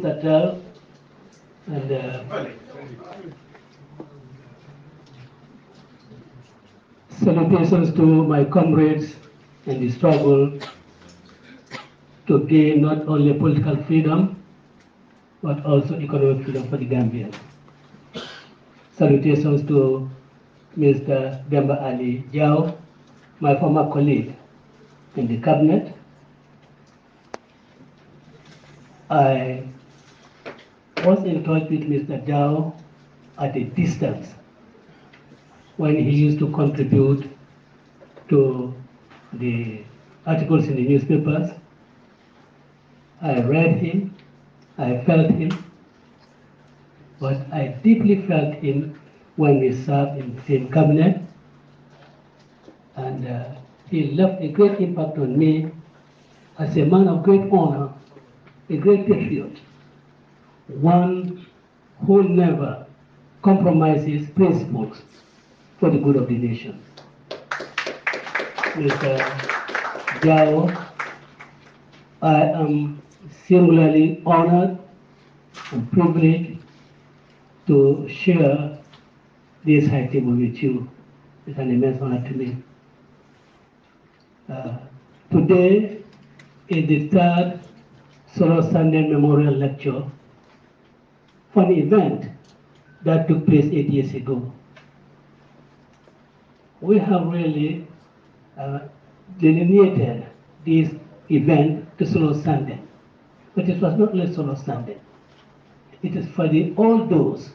Satel, and salutations to my comrades in the struggle to gain not only political freedom, but also economic freedom for the Gambians. Salutations to Mr. Demba Ali Jao, my former colleague in the cabinet. I was in touch with Mr. Jao at a distance when he used to contribute to the articles in the newspapers. I read him, I felt him, but I deeply felt him when we served in the same cabinet, and he left a great impact on me as a man of great honor, a great patriot, one who never compromises principles for the good of the nation. Mr. Jao, I am singularly honored and privileged to share this high table with you. It's an immense honor to me. Today is the third 𝒂𝒊𝒏 Memorial Lecture for an event that took place 8 years ago. We have really delineated this event to 𝒂𝒊𝒏, but it was not only 𝒂𝒊𝒏. It is for all those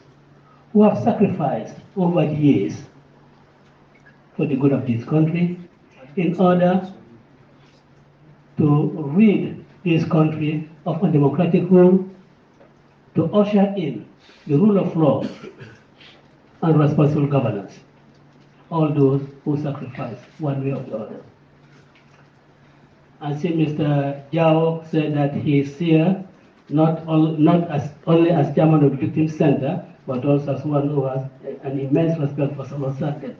who have sacrificed over the years for the good of this country in order to rid this country of undemocratic rule, to usher in the rule of law and responsible governance. All those who sacrifice one way or the other. I see Mr. Jao said that he is here not only as chairman of the Victim Center, but also as one who has an immense respect for 𝒂𝒊𝒏.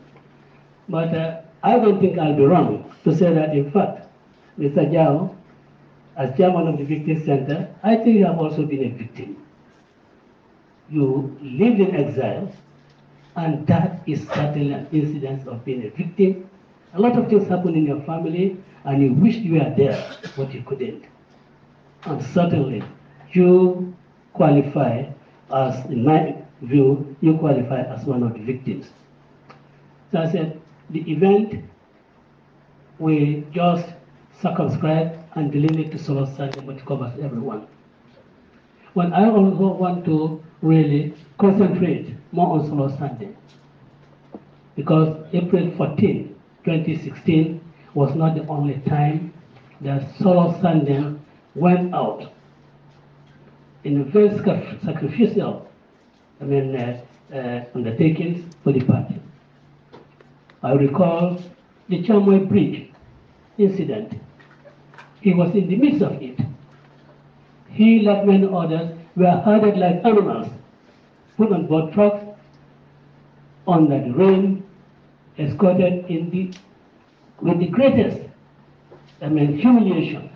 But I don't think I'll be wrong to say that, in fact, Mr. Jao, as chairman of the Victim Center, I think you have also been a victim. You lived in exile, and that is certainly an incidence of being a victim. A lot of things happen in your family, and you wished you were there, but you couldn't. And certainly, you qualify as, in my view, you qualify as one of the victims. So I said, the event, we just circumscribe and delineate to 𝒂𝒊𝒏, but it covers everyone. Well, I also want to really concentrate more on 𝒂𝒊𝒏, because April 14, 2016 was not the only time that 𝒂𝒊𝒏 went out in a very sacrificial undertakings for the party. I recall the Chamway Bridge incident. He was in the midst of it. He, like many others, were herded like animals, put on board trucks, under the rain, escorted with the greatest humiliation,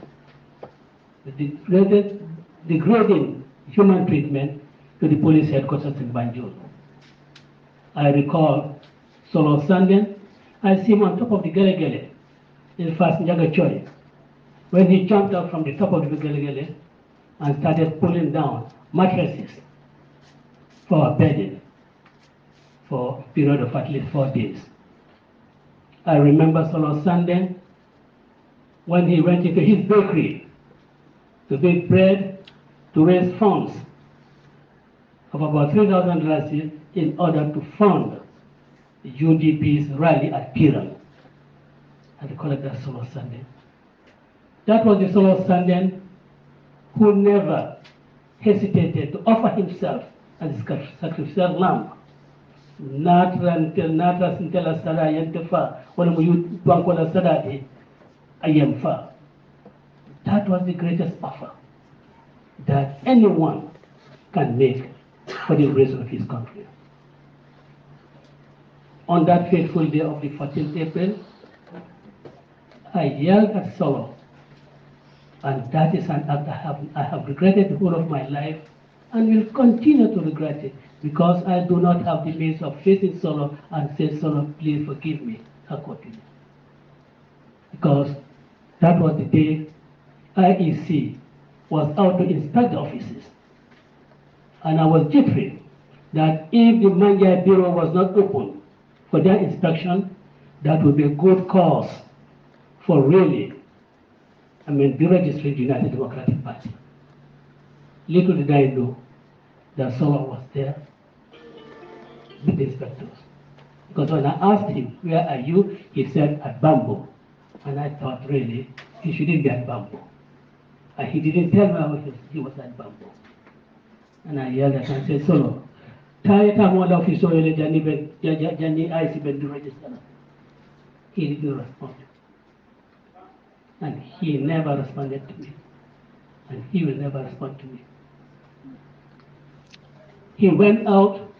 with the greatest degrading human treatment to the police headquarters in Banjul. I recall 𝒂𝒊𝒏. I see him on top of the 𝒂𝒂𝒏 in Fast Njagachoy, when he jumped up from the top of the 𝒂𝒂𝒏 and started pulling down mattresses for bedding for a period of at least 4 days. I remember 𝒂𝒊𝒏 when he went into his bakery to bake bread to raise funds of about $3,000 in order to fund the UDP's rally at Piran. I call it that 𝒂𝒊𝒏. That was the 𝒂𝒊𝒏 who never hesitated to offer himself as a sacrificial lamb. That was the greatest offer that anyone can make for the grace of his country. On that fateful day of the 14th April, I yelled at 𝒂𝒊𝒏 And that is an act I have regretted the whole of my life and will continue to regret it because I do not have the means of facing Solo and say, Solo, please forgive me accordingly. Because that was the day IEC was out to inspect the offices. And I was jittery that if the Manjai Bureau was not open for their inspection, that would be a good cause for really, deregistering the United Democratic Party. Little did I know that Solo was there with the inspectors. Because when I asked him, where are you? He said, at Bamboo. And I thought, really, he shouldn't be at Bamboo. And he didn't tell me how he was at Bamboo. And I yelled at him and said, Solo, he didn't respond. And he never responded to me. And he will never respond to me. He went out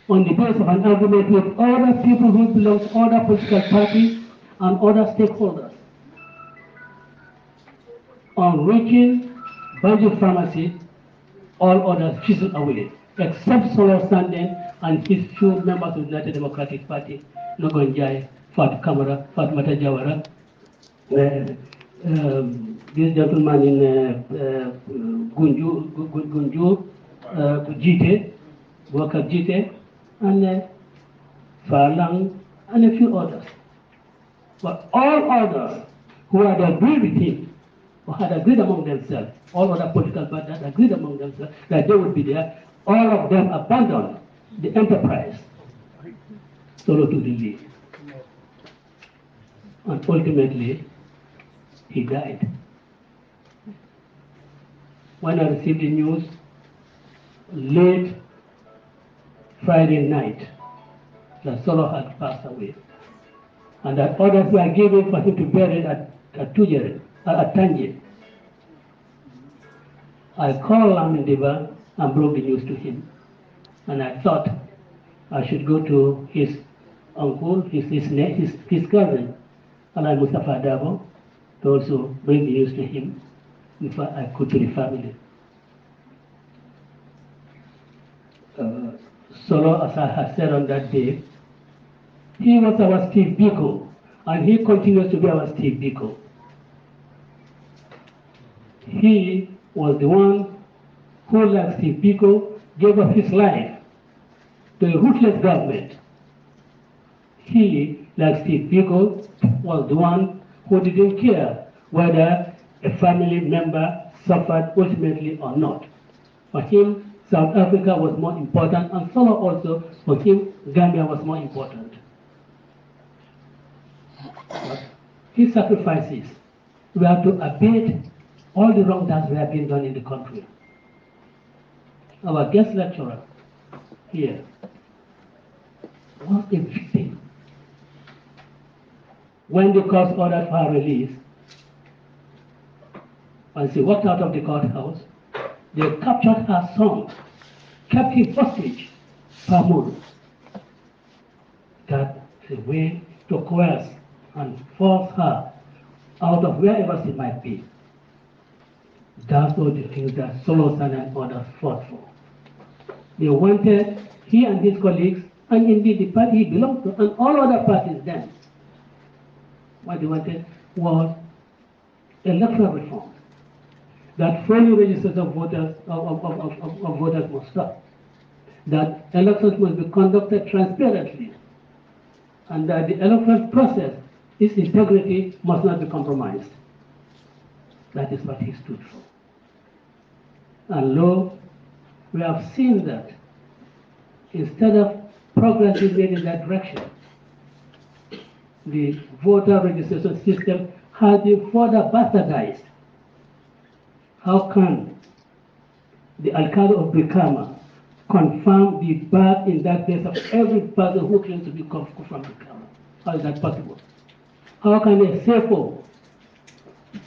on the basis of an argument with other people who belong to other political parties and other stakeholders on reaching Banjul Pharmacy. All others fizzled away, except Solo standing and his few members of the United Democratic Party, Nogonjai, Fat Kamara, Fat Matajawara, this gentleman in Gunju, Jite, Waka Jite, and Farlang, and a few others. But all others who had agreed with him, or had agreed among themselves, all other political parties had agreed among themselves that they would be there, all of them abandoned the enterprise, Solo to the lead. And ultimately, he died. When I received the news, late Friday night, that Solo had passed away, and that orders were given for him to bury it at Tanje. I called Lamindeba and broke the news to him. And I thought I should go to his uncle, his cousin, Alai Mustafa Darboe, to also bring the news to him before I could to the family. Solo, as I had said on that day, he was our 𝒕𝒉𝒂𝒏, and he continues to be our 𝒕𝒉𝒂𝒏. He was the one who, like 𝒕𝒉𝒂𝒏, gave up his life to a ruthless government. He, like 𝒕𝒉𝒂𝒏, was the one who didn't care whether a family member suffered ultimately or not. For him, South Africa was more important, and Solo also, for him, Gambia was more important. But his sacrifices were to abate all the wrong that were being done in the country. Our guest lecturer here was a victim. When the court ordered for her release, when she walked out of the courthouse, they captured her son, kept him hostage per month. That's a way to coerce and force her out of wherever she might be. That's all the things that Solo and others fought for. They wanted, he and his colleagues, and indeed the party he belonged to, and all other parties then, what they wanted was electoral reform. That fully registered of voters must stop. That elections must be conducted transparently. And that the electoral process, its integrity must not be compromised. That is what he stood for. And lo, we have seen that instead of progress being made in that direction, the voter registration system has been further bastardized. How can the Alcalde of Brikama confirm the birth in that place of every person who claims to be from Brikama? How is that possible? How can a CFO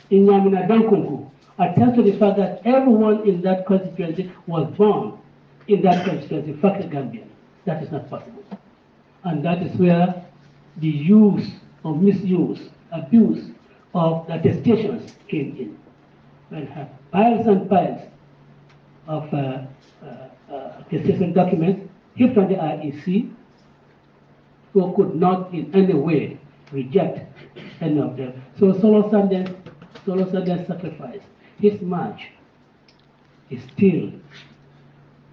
in Yamina Dankunku attest to the fact that everyone in that constituency was born in that constituency, Fakir Gambian? That is not possible. And that is where the use or misuse, abuse of the attestations came in. And have piles and piles of attestation documents heaped on the IEC, who could not in any way reject any of them. So Solo Sanders' sacrifice, his march, is still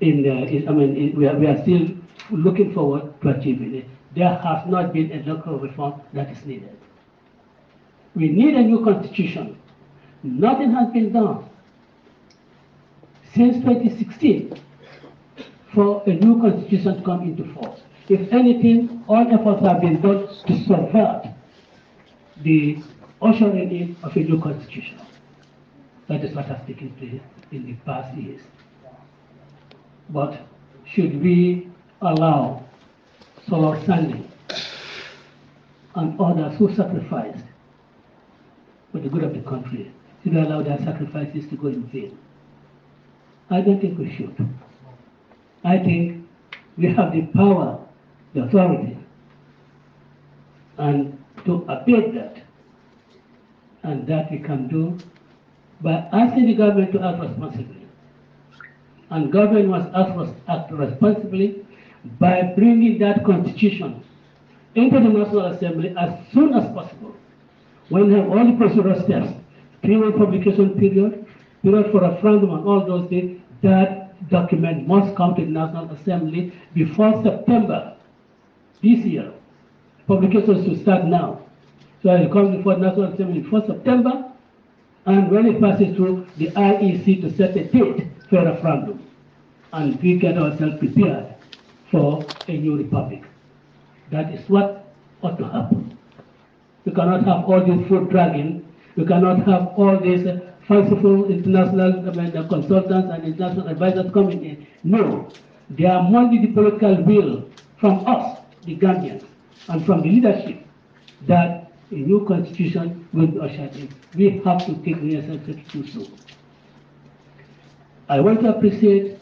we are still looking forward to achieving it. There has not been a local reform that is needed. We need a new constitution. Nothing has been done since 2016 for a new constitution to come into force. If anything, all efforts have been done to subvert the ushering in of a new constitution. That is what has taken place in the past years. But should we allow Solo Sanders and others who sacrificed for the good of the country, should we allow their sacrifices to go in vain? I don't think we should. I think we have the power, the authority, and to abate that. And that we can do by asking the government to act responsibly. And government must act responsibly by bringing that constitution into the National Assembly as soon as possible. When we have all the procedural steps, 3-month publication period for referendum and all those things, that document must come to the National Assembly before September this year. Publications should start now. So it comes before the National Assembly before September, and when it passes through the IEC to set a date for a referendum. And we get ourselves prepared for a new republic. That is what ought to happen. We cannot have all this foot dragging. We cannot have all these fanciful international consultants and international advisors coming in. No, there must be the political will from us, the Gambians, and from the leadership that a new constitution will be ushered in. We have to take the necessary steps to do so. I want to appreciate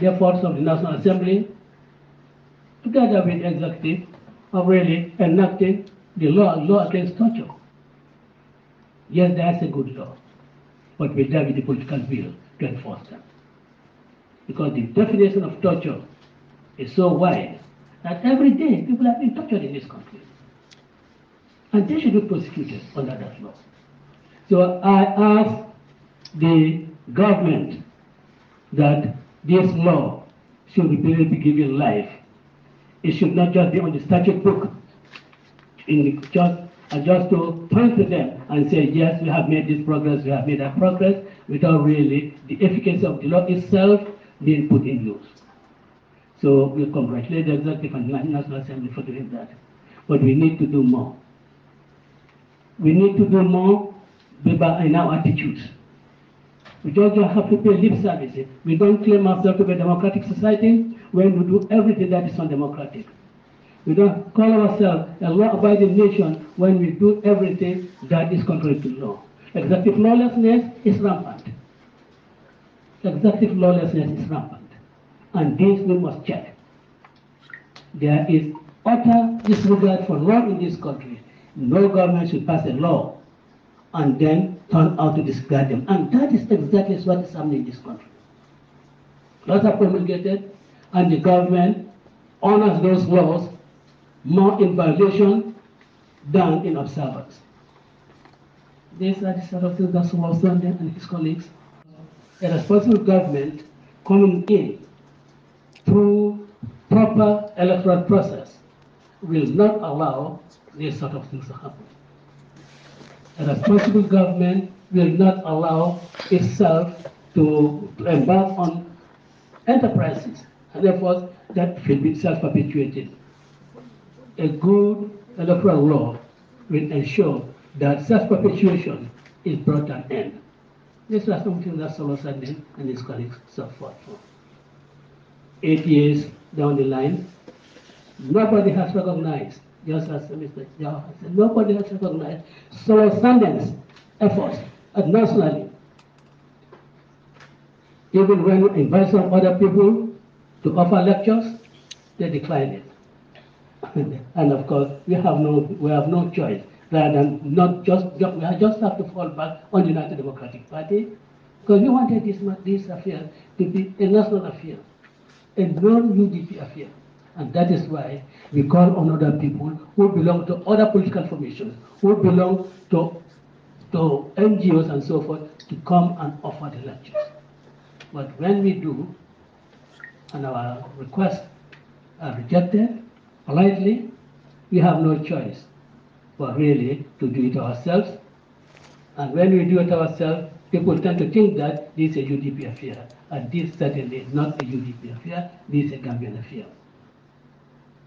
the efforts of the National Assembly, together with the executive, of really enacting the law against torture. Yes, that's a good law, but we have the political will to enforce them. Because the definition of torture is so wide that every day people are being tortured in this country. And they should be prosecuted under that law. So I ask the government that this law should be given life. It should not just be on the statute book, just to point to them and say, yes, we have made this progress, we have made that progress, without really the efficacy of the law itself being put in use. So we congratulate the Executive and the National Assembly for doing that. But we need to do more. We need to do more in our attitudes. We don't just have to pay lip service. We don't claim ourselves to be a democratic society when we do everything that is undemocratic. We don't call ourselves a law-abiding nation when we do everything that is contrary to law. Executive lawlessness is rampant. Executive lawlessness is rampant. And this we must check. There is utter disregard for law in this country. No government should pass a law and then turn out to disregard them. And that is exactly what is happening in this country. Laws are promulgated, and the government honors those laws more in violation than in observance. These are the sort of things that Solo Sanders and his colleagues. A responsible government coming in through proper electoral process will not allow these sort of things to happen. A responsible government will not allow itself to embark on enterprises and efforts that will be self-perpetuating. A good electoral law will ensure that self-perpetuation is brought to an end. This is something that Solo Sanders and his colleagues sought for. 8 years down the line, nobody has recognized, just as Mr. Jao has said, nobody has recognized Solo Sanders' efforts nationally. Even when we invite some other people to offer lectures, they decline it. And of course, we have no choice rather than not just have to fall back on the United Democratic Party, because we wanted this affair to be a national affair, a non-UDP affair. And that is why we call on other people who belong to other political formations, who belong to NGOs and so forth, to come and offer the lectures. But when we do, and our requests are rejected politely, we have no choice but really to do it ourselves. And when we do it ourselves, people tend to think that this is a UDP affair. And this certainly is not a UDP affair, this is a Gambian affair.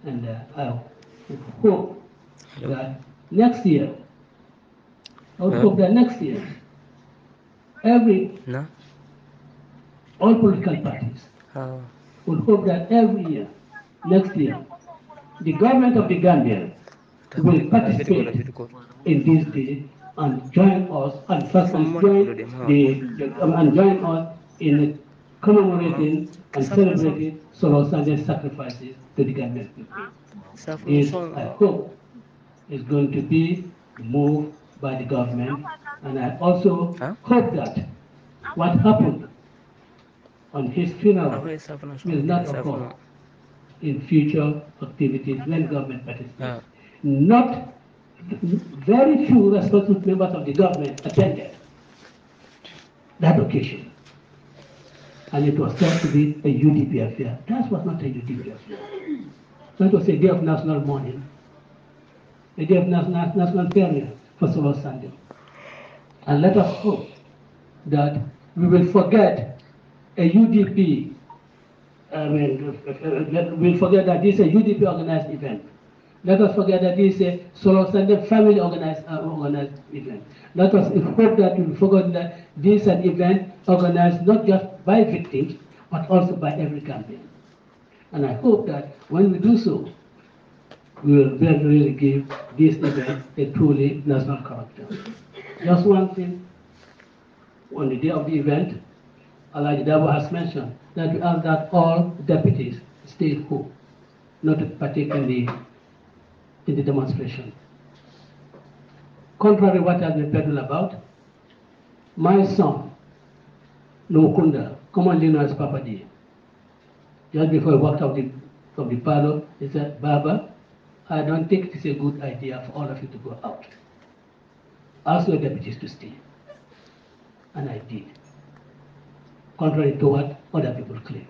And I hope that next year, all political parties will hope that every year, next year, the government of the Gambia will participate in this day and join us and join us in commemorating and celebrating 𝒂𝒊𝒏 sacrifices to the Gambian people. This, I hope, is going to be moved by the government, and I also hope that what happened on his funeral will not occur in future activities when government participates. Not very few responsible members of the government attended that occasion. And it was said to be a UDP affair. That was not a UDP affair. That was a day of national mourning, a day of national burial for 𝒂𝒊𝒏. And let us hope that we will forget a UDP, we'll forget that this is a UDP organized event. Let us forget that this is a 𝒂𝒊𝒏 family organized event. Let us hope that we will forget that this is an event organized not just by victims, but also by every Gambian. And I hope that when we do so, we will really give this event a truly national character. Just one thing, on the day of the event, Alhaji Darboe has mentioned that we ask that all deputies stay home, not to partake in the demonstration. Contrary to what has been peddled about, my son, Nokunda, commonly known as Papa D, just before he walked out from the parlor, he said, "Baba, I don't think it is a good idea for all of you to go out. Ask your deputies to stay." And I did, contrary to what other people claim.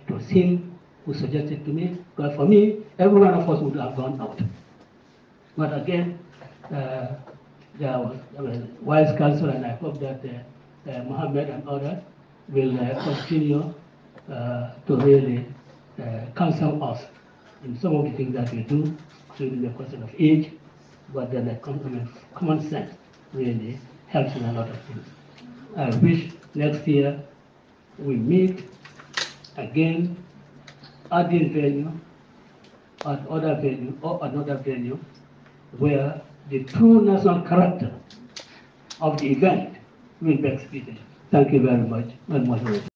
It was him who suggested to me, because for me, every one of us would have gone out. But again, there was wise counsel, and I hope that Mohammed and others will continue to really counsel us in some of the things that we do, including the question of age, but then the common sense really helps in a lot of things. I wish next year we meet again at this venue, at other venue, or another venue, where the true national character of the event will be exhibited. Thank you very much, Madam Moderator.